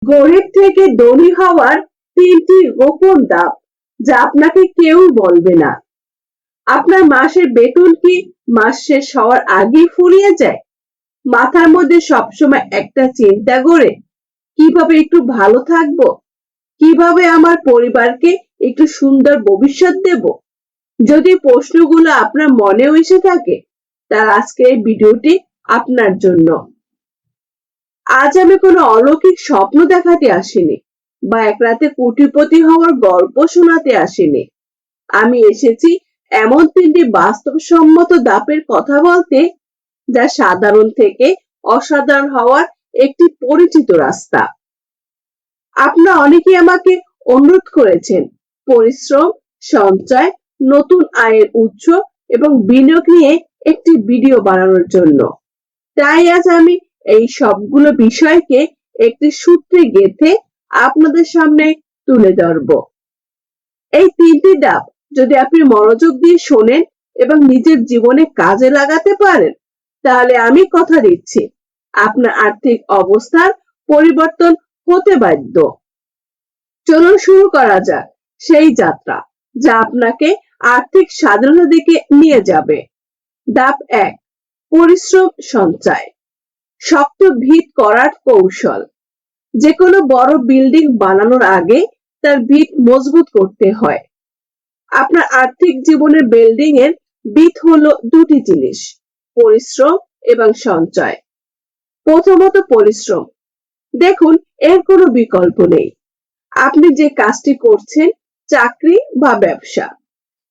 গরিব থেকে ধনী হওয়ার 3টি গোপন ধাপ যা আপনাকে কেউ বলবে না। আপনার মাসের বেতন কি মাস শেষ হওয়ার আগেই ফুরিয়ে যায়? মাথার মধ্যে সবসময় একটা চিন্তা ঘোরে, কিভাবে একটু ভালো থাকবো, কিভাবে আমার পরিবারকে একটু সুন্দর ভবিষ্যৎ দেব। যদি প্রশ্নগুলো আপনার মনেও এসে থাকে, তার আজকের এই ভিডিওটি আপনার জন্য। আজ আমি কোনো অলৌকিক স্বপ্ন দেখাতে আসিনি বা এক রাতে কোটিপতি হওয়ার গল্প শোনাতে আসিনি। আমি এসেছি এমন 3টি বাস্তবসম্মত ধাপের কথা বলতে, যা সাধারণ থেকে অসাধারণ হওয়ার একটি পরিচিত রাস্তা। আপনারা অনেকেই আমাকে অনুরোধ করেছেন পরিশ্রম, সঞ্চয়, নতুন আয়ের উৎস এবং বিনিয়োগ নিয়ে একটি ভিডিও বানানোর জন্য। তাই আজ আমি এই সবগুলো বিষয়কে একটি সূত্রে গেঁথে আপনাদের সামনে তুলে ধরব। এই 3টি ধাপ যদি আপনি মনোযোগ দিয়ে শোনেন এবং নিজের জীবনে কাজে লাগাতে পারেন, তাহলে আমি কথা দিচ্ছি আপনার আর্থিক অবস্থার পরিবর্তন হতে বাধ্য। চলুন শুরু করা যাক সেই যাত্রা যা আপনাকে আর্থিক স্বাধীনতার দিকে নিয়ে যাবে। ধাপ 1, পরিশ্রম সঞ্চয়। শক্ত ভিত করার কৌশল। যে কোনো বড় বিল্ডিং বানানোর আগে তার ভিত মজবুত করতে হয়। আপনার আর্থিক জীবনের বিল্ডিং এর ভিত হলো 2টি জিনিস, পরিশ্রম এবং সঞ্চয়। প্রথমত পরিশ্রম। দেখুন, এর কোনো বিকল্প নেই। আপনি যে কাজটি করছেন, চাকরি বা ব্যবসা,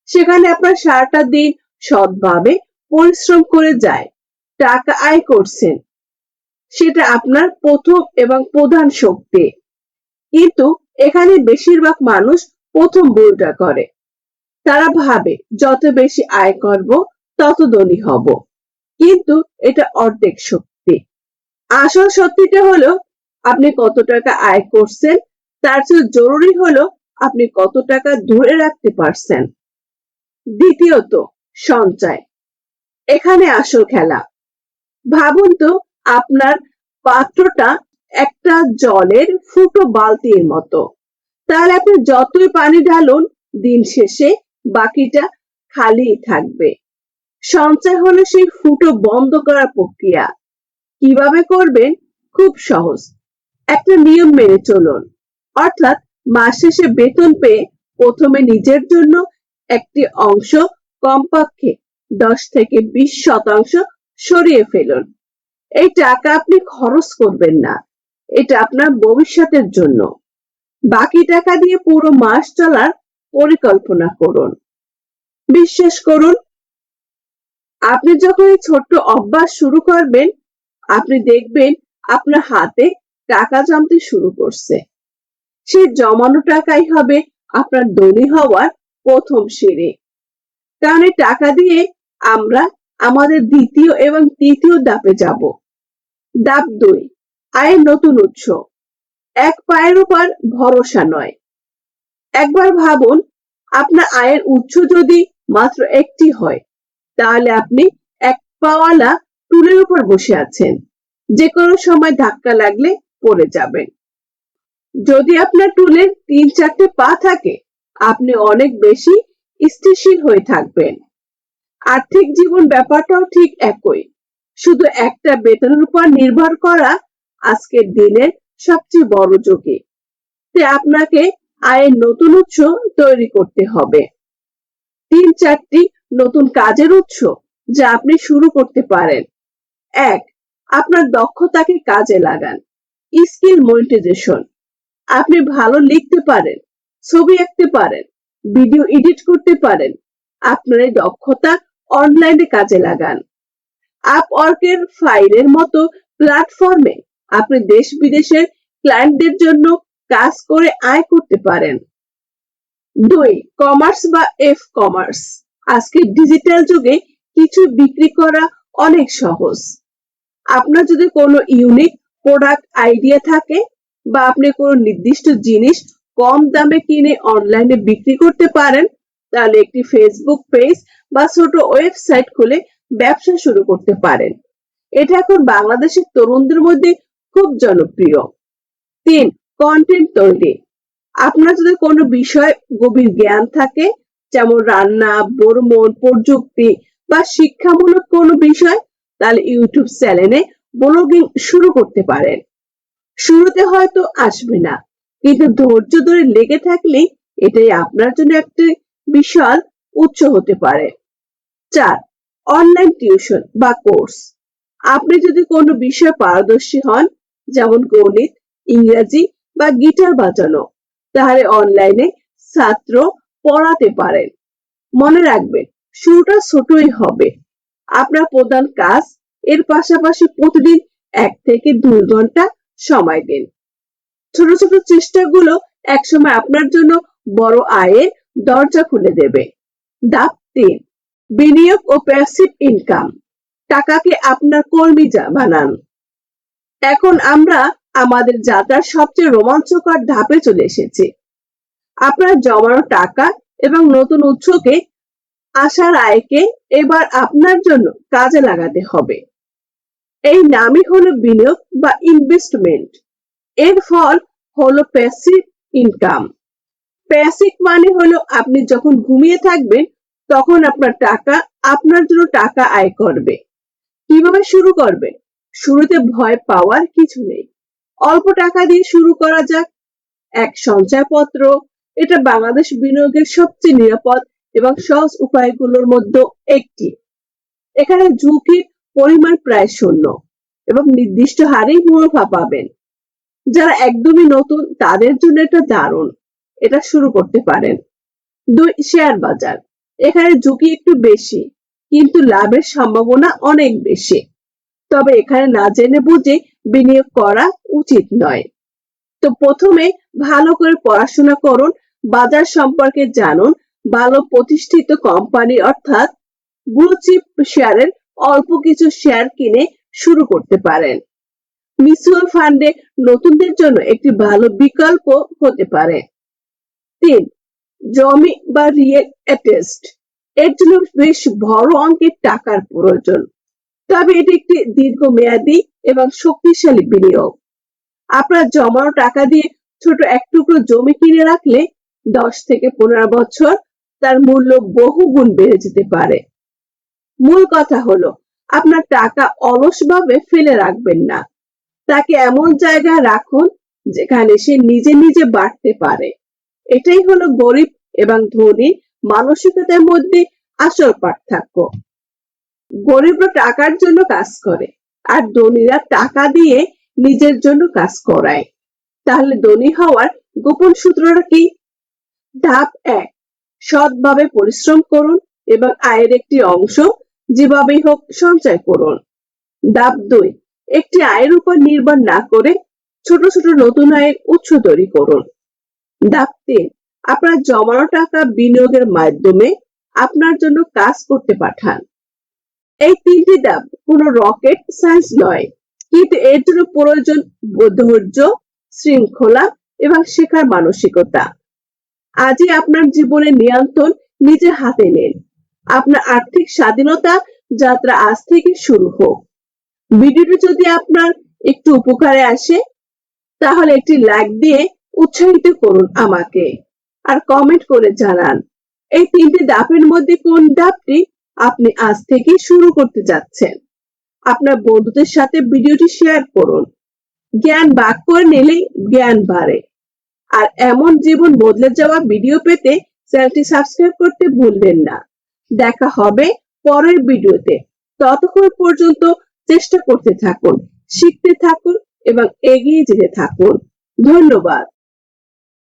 সেখানে আপনার সারাটা দিন সৎভাবে পরিশ্রম করে যায় টাকা আয় করছেন, সেটা আপনার প্রথম এবং প্রধান শক্তি। কিন্তু এখানে বেশিরভাগ মানুষ প্রথম ভুলটা করে। তারা ভাবে যত বেশি আয় করব তত ধনী হব, কিন্তু এটা অর্ধেক শক্তি। আসল সত্যিটা হলো আপনি কত টাকা আয় করছেন তার চেয়ে জরুরি হলো আপনি কত টাকা ধরে রাখতে পারছেন। দ্বিতীয়ত সঞ্চয়। এখানে আসল খেলা। ভাবুন তো, আপনার পাত্রটা একটা জলের ফুটো বালতির মতো। তাহলে আপনি যতই পানি ঢালুন, দিন শেষে বাকিটা খালি থাকবে। সঞ্চয় হলো সেই ফুটো বন্ধ করার প্রক্রিয়া। কিভাবে করবেন? খুব সহজ। একটা নিয়ম মেনে চলুন। অর্থাৎ মাস শেষে বেতন পেয়ে প্রথমে নিজের জন্য একটি অংশ, কমপক্ষে 10 থেকে 20% সরিয়ে ফেলুন। এই টাকা আপনি খরচ করবেন না, এটা আপনার ভবিষ্যতের জন্য। বাকি টাকা দিয়ে পুরো মাস চলার পরিকল্পনা করুন। বিশ্বাস করুন, আপনি যখন এই ছোট্ট অভ্যাস শুরু করবেন, আপনি দেখবেন আপনার হাতে টাকা জমতে শুরু করছে। সেই জমানো টাকাই হবে আপনার ধনী হওয়ার প্রথম সিঁড়ি। কারণ এই টাকা দিয়ে আমরা আমাদের দ্বিতীয় এবং তৃতীয় ধাপে যাব। ধাপ 2, আয়ের নতুন উৎস। এক পায়ের উপর ভরসা নয়। একবার ভাবুন, আপনার আয়ের উৎস যদি মাত্র একটি হয়, তাহলে আপনি এক পাওয়ালা টুলের উপর বসে আছেন, যে কোনো সময় ধাক্কা লাগলে পড়ে যাবেন। যদি আপনার টুলের 3-4টে পা থাকে, আপনি অনেক বেশি স্থিতিশীল হয়ে থাকবেন। আর্থিক জীবন ব্যাপারটাও ঠিক একই। শুধু একটা বেতনের উপর নির্ভর করা আজকের দিনের সবচেয়ে বড় ঝুঁকি। তাই আপনাকে আয়ের নতুন উৎস তৈরি করতে হবে। 3-4টি নতুন কাজের উৎস যা আপনি শুরু করতে পারেন। 1, আপনার দক্ষতাকে কাজে লাগান। Skill monetization. আপনি ভালো লিখতে পারেন, ছবি আঁকতে পারেন, ভিডিও এডিট করতে পারেন। আপনার এই দক্ষতা অনলাইনে কাজে লাগান। আপওয়ার্কের ফাইলের মতো প্ল্যাটফর্মে আপনি দেশ বিদেশের ক্লায়েন্টদের জন্য কাজ করে আয় করতে পারেন। 2, কমার্স বা এফ কমার্স। আজকে ডিজিটাল যুগে কিছু বিক্রি করা অনেক সহজ। আপনার যদি কোনো ইউনিক প্রোডাক্ট আইডিয়া থাকে বা আপনি কোনো নির্দিষ্ট জিনিস কম দামে কিনে অনলাইনে বিক্রি করতে পারেন, তাহলে একটি ফেসবুক পেজ বা ছোট ওয়েবসাইট খুলে ব্যবসা শুরু করতে পারেন। এটা এখন বাংলাদেশের তরুণদের মধ্যে খুব জনপ্রিয়। 3, কন্টেন্ট তৈরি। আপনার যদি কোনো বিষয় গভীর জ্ঞান থাকে, যেমন রান্না, ভ্রমণ, প্রযুক্তি বা শিক্ষামূলক কোনো বিষয়, তাহলে ইউটিউব চ্যানেলে ব্লগিং শুরু করতে পারেন। শুরুতে হয়তো আসবে না, কিন্তু ধৈর্য ধরে লেগে থাকলে এটাই আপনার জন্য একটি বিশাল উৎস হতে পারে। 4. অনলাইন টিউশন বা কোর্স। আপনি যদি কোনো বিষয়ে পারদর্শী হন, যেমন গণিত, ইংরেজি বা গিটার বাজানো, তাহলে অনলাইনে ছাত্র পড়াতে পারেন। মনে রাখবেন, শুরুটা ছোটই হবে। আপনার প্রধান কাজ এর পাশাপাশি প্রতিদিন 1 থেকে 2 ঘন্টা সময় দিন। ছোট ছোট চেষ্টাগুলো একসময় আপনার জন্য বড় আয়ের দরজা খুলে দেবে। ধাপ 3. বিনিয়োগ ও প্যাসিভ ইনকাম। টাকাকে আপনার কর্মী বানান। এখন আমরা আমাদের যাত্রার সবচেয়ে রোমাঞ্চকর ধাপে চলে এসেছি। আপনার জমানো টাকা এবং নতুন উৎসকে আসার আয়কে এবার আপনার জন্য কাজে লাগাতে হবে। এই নামই হলো বিনিয়োগ বা ইনভেস্টমেন্ট। এর ফল হলো প্যাসিভ ইনকাম। প্যাসিভ মানে হলো আপনি যখন ঘুমিয়ে থাকবেন তখন আপনার টাকা আপনার জন্য টাকা আয় করবে। কিভাবে শুরু করবেন? শুরুতে ভয় পাওয়ার কিছু নেই। অল্প টাকা দিয়ে শুরু করা যাক। এক সঞ্চয়পত্র, এটা বাংলাদেশ বিনিয়োগের সবচেয়ে নিরাপদ এবং সহজ উপায়গুলোর মধ্যে একটি। এখানে ঝুঁকির পরিমাণ প্রায় শূন্য এবং নির্দিষ্ট হারেই মুনাফা পাবেন। যারা একদমই নতুন তাদের জন্য এটা দারুণ। এটা শুরু করতে পারেন। 2. শেয়ার বাজার। এখানে ঝুঁকি একটু বেশি, কিন্তু লাভের সম্ভাবনা অনেক বেশি। তবে এখানে না জেনে বুঝে বিনিয়োগ করা উচিত নয়। তো প্রথমে ভালো করে পড়াশোনা করুন, বাজার সম্পর্কে জানুন, ভালো প্রতিষ্ঠিত কোম্পানি অর্থাৎ ব্লু চিপ শেয়ারের অল্প কিছু শেয়ার কিনে শুরু করতে পারেন। মিউচুয়াল ফান্ডে নতুনদের জন্য একটি ভালো বিকল্প হতে পারে। 3. জমি বা রিয়েল এস্টেট। এর জন্য বেশ বড় অঙ্কের টাকার প্রয়োজন, তবে এটি একটি দীর্ঘমেয়াদী এবং শক্তিশালী বিনিয়োগ। আপনার জমানো টাকা দিয়ে ছোট এক টুকরো জমি কিনে রাখলে 10 থেকে 15 বছর তার মূল্য বহুগুণ বেড়ে যেতে পারে। মূল কথা হলো আপনার টাকা অলসভাবে ফেলে রাখবেন না, তাকে এমন জায়গায় রাখুন যেখানে সে নিজে নিজে বাড়তে পারে। এটাই হলো গরিব এবং ধনী মানসিকতার মধ্যে আসল পার্থক্য। গরিবরা টাকার জন্য কাজ করে আর ধনীরা টাকা দিয়ে নিজের জন্য কাজ করায়। তাহলে ধনী হওয়ার গোপন সূত্রটা কি? ধাপ 1. সৎভাবে পরিশ্রম করুন এবং আয়ের একটি অংশ যেভাবেই হোক সঞ্চয় করুন। ধাপ 2. একটি আয়ের উপর নির্ভর না করে ছোট ছোট নতুন আয়ের উৎস তৈরি করুন। ধাপ 3. আপনার জমানো টাকা বিনিয়োগের মাধ্যমে আপনার জন্য কাজ করতে পাঠান। এই 3টি ধাপ কোনো রকেট সায়েন্স নয়, কিন্তু এর জন্য প্রয়োজন ধৈর্য, শৃঙ্খলা এবং শেখার মানসিকতা। আজই আপনার জীবনের নিয়ন্ত্রণ নিজের হাতে নিন। আপনার আর্থিক স্বাধীনতা যাত্রা আজ থেকে শুরু হোক। ভিডিওটি যদি আপনার একটু উপকারে আসে তাহলে একটি লাইক দিয়ে উৎসাহিত করুন আমাকে, আর কমেন্ট করে জানান এই 3টি ধাপের মধ্যে কোন ধাপটি আপনি আজ থেকে শুরু করতে যাচ্ছেন। আপনার বন্ধুদের সাথে ভিডিওটি শেয়ার করুন। জ্ঞান ভাগ করে নিলেই জ্ঞান বাড়ে। আর এমন জীবন বদলে যাওয়া ভিডিও পেতে চ্যানেলটি সাবস্ক্রাইব করতে ভুলবেন না। দেখা হবে পরের ভিডিওতে। ততক্ষণ পর্যন্ত চেষ্টা করতে থাকুন, শিখতে থাকুন এবং এগিয়ে যেতে থাকুন। ধন্যবাদ।